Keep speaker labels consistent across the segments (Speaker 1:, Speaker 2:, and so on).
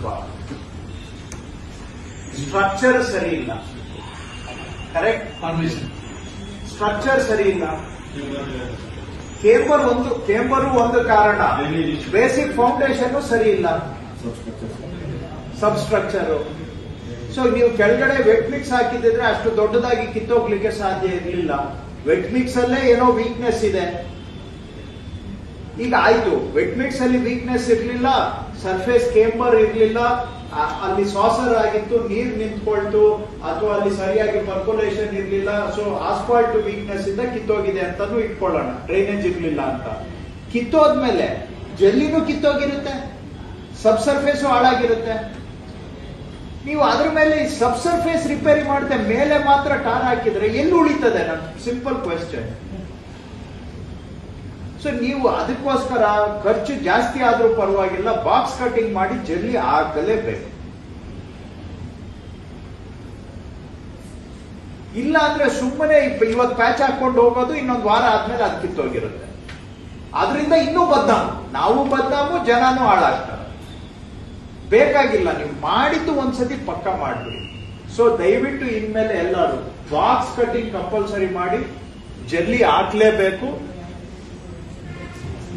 Speaker 1: ಸ್ವಲ್ಪ ಸ್ಟ್ರಕ್ಚರ್ ಸರಿ ಇಲ್ಲ. ಕರೆಕ್ಟ್,
Speaker 2: ಫಾರ್ಮೇಶನ್
Speaker 1: ಸ್ಟ್ರಕ್ಚರ್ ಸರಿ ಇಲ್ಲ. ಕೇಂಬರು ಒಂದು ಕಾರಣ, ಬೇಸಿಕ್ ಫೌಂಡೇಶನ್ ಸರಿ ಇಲ್ಲ, ಸಬ್ ಸ್ಟ್ರಕ್ಚರ್. ಸೊ ನೀವು ಕೆಳಗಡೆ ವೆಟ್ ಮಿಕ್ಸ್ ಹಾಕಿದ್ರೆ ಅಷ್ಟು ದೊಡ್ಡದಾಗಿ ಕಿತ್ತೋಗ್ಲಿಕ್ಕೆ ಸಾಧ್ಯ ಇರಲಿಲ್ಲ. ವೆಟ್ ಮಿಕ್ಸ್ ಅಲ್ಲೇ ಏನೋ ವೀಕ್ನೆಸ್ ಇದೆ. ಈಗ ಆಯ್ತು, ವೆಟ್ ಮಿಕ್ಸ್ ಅಲ್ಲಿ ವೀಕ್ನೆಸ್ ಇರಲಿಲ್ಲ, ಸರ್ಫೇಸ್ ಕೇಂಬರ್ ಇರಲಿಲ್ಲ, ಅಲ್ಲಿ ಸಾಸರ್ ಆಗಿತ್ತು, ನೀರು ನಿಂತ್ಕೊಳ್ತು, ಅಥವಾ ಅಲ್ಲಿ ಸರಿಯಾಗಿ ಪರ್ಕೊಲೇಷನ್ ಇರಲಿಲ್ಲ. ಸೊ ಆಸ್ಫಾಲ್ಟ್ ವೀಕ್ನೆಸ್ ಇಂದ ಕಿತ್ತೋಗಿದೆ ಅಂತಾನು ಇಟ್ಕೊಳ್ಳೋಣ, ಡ್ರೈನೇಜ್ ಇರಲಿಲ್ಲ ಅಂತ. ಕಿತ್ತೋದ್ಮೇಲೆ ಜಲ್ಲಿನೂ ಕಿತ್ತೋಗಿರುತ್ತೆ, ಸಬ್ ಸರ್ಫೇಸು ಹಾಳಾಗಿರುತ್ತೆ. ನೀವು ಅದ್ರ ಮೇಲೆ ಸಬ್ ಸರ್ಫೇಸ್ ರಿಪೇರಿ ಮಾಡದೆ ಮೇಲೆ ಮಾತ್ರ ಟಾರ್ ಹಾಕಿದ್ರೆ ಎಲ್ಲಿ ಉಳಿತದೆ? ನನ್ ಸಿಂಪಲ್ ಕ್ವೆಶ್ಚನ್. ಸೊ ನೀವು ಅದಕ್ಕೋಸ್ಕರ ಖರ್ಚು ಜಾಸ್ತಿ ಆದ್ರೂ ಪರವಾಗಿಲ್ಲ, ಬಾಕ್ಸ್ ಕಟಿಂಗ್ ಮಾಡಿ ಜಲ್ಲಿ ಆಗಲೇಬೇಕು. ಇಲ್ಲ ಅಂದ್ರೆ ಸುಮ್ಮನೆ ಇವತ್ತು ಪ್ಯಾಚ್ ಹಾಕೊಂಡು ಹೋಗೋದು, ಇನ್ನೊಂದು ವಾರ ಆದ್ಮೇಲೆ ಅದು ಕಿತ್ತೋಗಿರುತ್ತೆ. ಅದರಿಂದ ಇನ್ನೂ ಬದ್ದಾಮು, ನಾವು ಬದ್ದಾಮು, ಜನನೂ ಹಾಳಾಗ್ತಾರೆ. ಬೇಕಾಗಿಲ್ಲ. ನೀವು ಮಾಡಿದ್ದು ಒಂದ್ಸತಿ ಪಕ್ಕ ಮಾಡ್ಬಿಡಿ. ಸೊ ದಯವಿಟ್ಟು ಇನ್ಮೇಲೆ ಎಲ್ಲರೂ ಬಾಕ್ಸ್ ಕಟಿಂಗ್ ಕಂಪಲ್ಸರಿ ಮಾಡಿ, ಜಲ್ಲಿ ಹಾಕ್ಲೇಬೇಕು.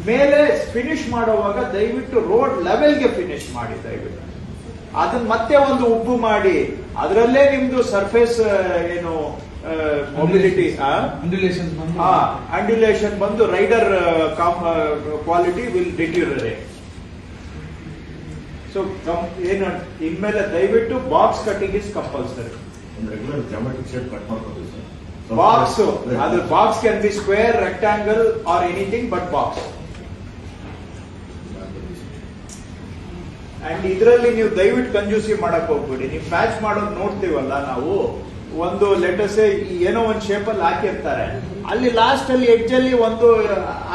Speaker 1: ಮೇಲೆ ಫಿನಿಶ್ ಮಾಡುವಾಗ ದಯವಿಟ್ಟು ರೋಡ್ ಲೆವೆಲ್ಗೆ ಫಿನಿಶ್ ಮಾಡಿ. ದಯವಿಟ್ಟು ಅದನ್ನ ಮತ್ತೆ ಒಂದು ಉಬ್ಬು ಮಾಡಿ, ಅದರಲ್ಲೇ ನಿಮ್ದು ಸರ್ಫೇಸ್ ಏನು ಮೊಬಿಲಿಟಿ ಅಂಡ್ಯುಲೇಷನ್ ಬಂದು ರೈಡರ್ ಕ್ವಾಲಿಟಿ ವಿಲ್ ಡಿಟ್ಯೂರರೇಟ್. ಸೊ ಏನು ಇನ್ಮೇಲೆ ದಯವಿಟ್ಟು box cutting is compulsory.
Speaker 3: Regular geometric shape cut ಮಾಡ್ಕೋತೀವಿ ಸರ್.
Speaker 1: ಬಾಕ್ಸ್, ಅದು box can be square, rectangle or anything but box. And ಇದರಲ್ಲಿ ನೀವು ದಯವಿಟ್ಟು ಕಂಜೂಸಿ ಮಾಡಕ್ ಹೋಗ್ಬೇಡಿ. ನೀವು ಪ್ಯಾಚ್ ಮಾಡೋದು ನೋಡ್ತೀವಲ್ಲ ನಾವು, ಒಂದು ಲೆಟರ್ಸ್ ಏನೋ ಒಂದು ಶೇಪ್ ಅಲ್ಲಿ ಹಾಕಿರ್ತಾರೆ, ಅಲ್ಲಿ ಲಾಸ್ಟ್ ಅಲ್ಲಿ ಎಡ್ಜ್ ಅಲ್ಲಿ ಒಂದು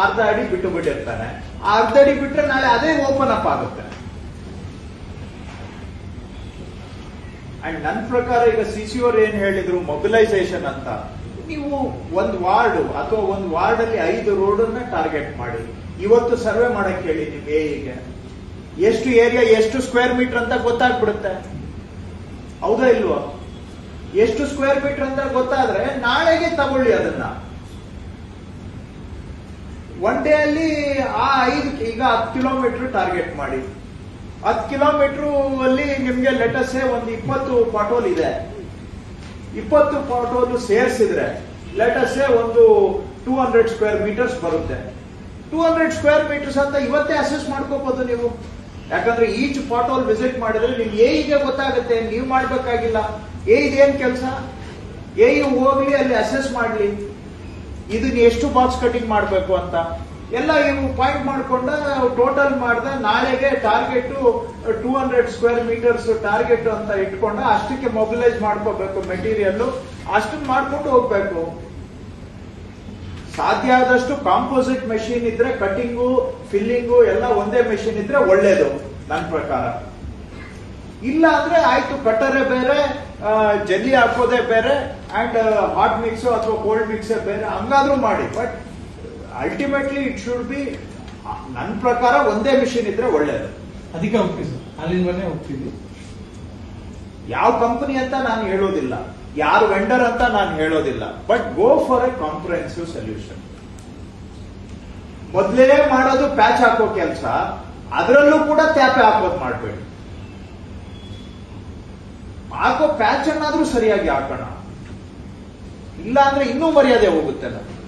Speaker 1: ಅರ್ಧ ಅಡಿ ಬಿಟ್ಟು ಬಿಟ್ಟಿರ್ತಾನೆ. ಆ ಅರ್ಧ ಅಡಿ ಬಿಟ್ರೆ ನಾಳೆ ಅದೇ ಓಪನ್ ಅಪ್ ಆಗುತ್ತೆ. ಅಂಡ್ ನನ್ನ ಪ್ರಕಾರ ಈಗ ಸಿಸಿ ಅವರು ಏನ್ ಹೇಳಿದ್ರು, ಮೊಬಿಲೈಸೇಷನ್ ಅಂತ. ನೀವು ಒಂದು ವಾರ್ಡ್ ಅಥವಾ ಒಂದು ವಾರ್ಡ್ ಅಲ್ಲಿ 5 ರೋಡ್ ಟಾರ್ಗೆಟ್ ಮಾಡಿ. ಇವತ್ತು ಸರ್ವೆ ಮಾಡಕ್ ಹೇಳಿ ನಿಮ್ ಎಗೆ, ಎಷ್ಟು ಏರಿಯಾ ಎಷ್ಟು ಸ್ಕ್ವೇರ್ ಮೀಟರ್ ಅಂತ ಗೊತ್ತಾಗ್ಬಿಡುತ್ತೆ. ಹೌದಾ ಇಲ್ವಾ? ಎಷ್ಟು ಸ್ಕ್ವೇರ್ ಮೀಟರ್ ಅಂತ ಗೊತ್ತಾದ್ರೆ ನಾಳೆಗೆ ತಗೊಳ್ಳಿ ಅದನ್ನ. ಒನ್ ಡೇ ಅಲ್ಲಿ ಆ 5 ಈಗ 10 ಕಿಲೋಮೀಟರ್ ಟಾರ್ಗೆಟ್ ಮಾಡಿ. 10 ಕಿಲೋಮೀಟರ್ ಅಲ್ಲಿ ನಿಮ್ಗೆ ಲೆಟಸ್ ಒಂದು 20 ಪಾಟೋಲ್ ಇದೆ. 20 ಪಾಟೋಲ್ ಸೇರಿಸಿದ್ರೆ ಲೆಟಸ್ ಒಂದು 200 ಸ್ಕ್ವೇರ್ ಮೀಟರ್ಸ್ ಬರುತ್ತೆ. 200 ಸ್ಕ್ವೇರ್ ಮೀಟರ್ಸ್ ಅಂತ ಇವತ್ತೇ ಅಸೆಸ್ ಮಾಡ್ಕೋಬಹುದು ನೀವು. ಯಾಕಂದ್ರೆ ಈಚ್ ಪಾಟೋಲ್ ವಿಸಿಟ್ ಮಾಡಿದ್ರೆ ನಿಮ್ಗೆ ಎಗೆ ಗೊತ್ತಾಗುತ್ತೆ, ನೀವು ಮಾಡ್ಬೇಕಾಗಿಲ್ಲ. ಇದೇನ್ ಕೆಲಸ, ಹೋಗ್ಲಿ ಅಲ್ಲಿ ಅಸೆಸ್ ಮಾಡ್ಲಿ, ಇದನ್ನ ಎಷ್ಟು ಬಾಕ್ಸ್ ಕಟಿಂಗ್ ಮಾಡ್ಬೇಕು ಅಂತ ಎಲ್ಲ ಇವು ಪಾಯಿಂಟ್ ಮಾಡ್ಕೊಂಡ ಟೋಟಲ್ ಮಾಡ್ದ. ನಾಳೆಗೆ ಟಾರ್ಗೆಟ್ 200 ಸ್ಕ್ವೇರ್ ಮೀಟರ್ಸ್ ಟಾರ್ಗೆಟ್ ಅಂತ ಇಟ್ಕೊಂಡ ಅಷ್ಟಕ್ಕೆ ಮೊಬಿಲೈಸ್ ಮಾಡ್ಕೋಬೇಕು ಮೆಟೀರಿಯಲ್. ಅಷ್ಟನ್ನ ಮಾಡ್ಕೊಂಡು ಹೋಗ್ಬೇಕು. ಸಾಧ್ಯ ಆದಷ್ಟು ಕಾಂಪೋಸಿಟ್ ಮೆಷಿನ್ ಇದ್ರೆ, ಕಟಿಂಗು ಫಿಲ್ಲಿಂಗು ಎಲ್ಲ ಒಂದೇ ಮೆಷಿನ್ ಇದ್ರೆ ಒಳ್ಳೇದು ನನ್ನ ಪ್ರಕಾರ. ಇಲ್ಲ ಅಂದ್ರೆ ಆಯ್ತು, ಕಟ್ಟರೇ ಬೇರೆ, ಜಲ್ಲಿ ಹಾಕೋದೇ ಬೇರೆ, ಅಂಡ್ ಹಾಟ್ ಮಿಕ್ಸ್ ಅಥವಾ ಕೋಲ್ಡ್ ಮಿಕ್ಸ್ ಬೇರೆ, ಹಂಗಾದ್ರೂ ಮಾಡಿ. But ultimately it should be, ನನ್ನ ಪ್ರಕಾರ ಒಂದೇ ಮಿಷಿನ್ ಇದ್ರೆ ಒಳ್ಳೇದು.
Speaker 2: ಅದಕ್ಕೆ ಹೋಗ್ತೀವಿ ಸರ್, ಅಲ್ಲಿಂದನೇ ಹೋಗ್ತೀವಿ.
Speaker 1: ಯಾವ ಕಂಪನಿ ಅಂತ ನಾನು ಹೇಳೋದಿಲ್ಲ, ಯಾರು ವೆಂಡರ್ ಅಂತ ನಾನು ಹೇಳೋದಿಲ್ಲ. But go for A comprehensive solution. ಮೊದಲೇ ಮಾಡೋದು ಪ್ಯಾಚ್ ಹಾಕೋ ಕೆಲಸ, ಅದರಲ್ಲೂ ಕೂಡ ತ್ಯಾಪೆ ಹಾಕೋದು ಮಾಡಬೇಡಿ. ಹಾಕೋ ಪ್ಯಾಚ್ ಅನ್ನಾದ್ರೂ ಸರಿಯಾಗಿ ಹಾಕೋಣ, ಇಲ್ಲ ಅಂದ್ರೆ ಇನ್ನೂ ಮರ್ಯಾದೆ ಹೋಗುತ್ತೆ ನಮ್ಗೆ.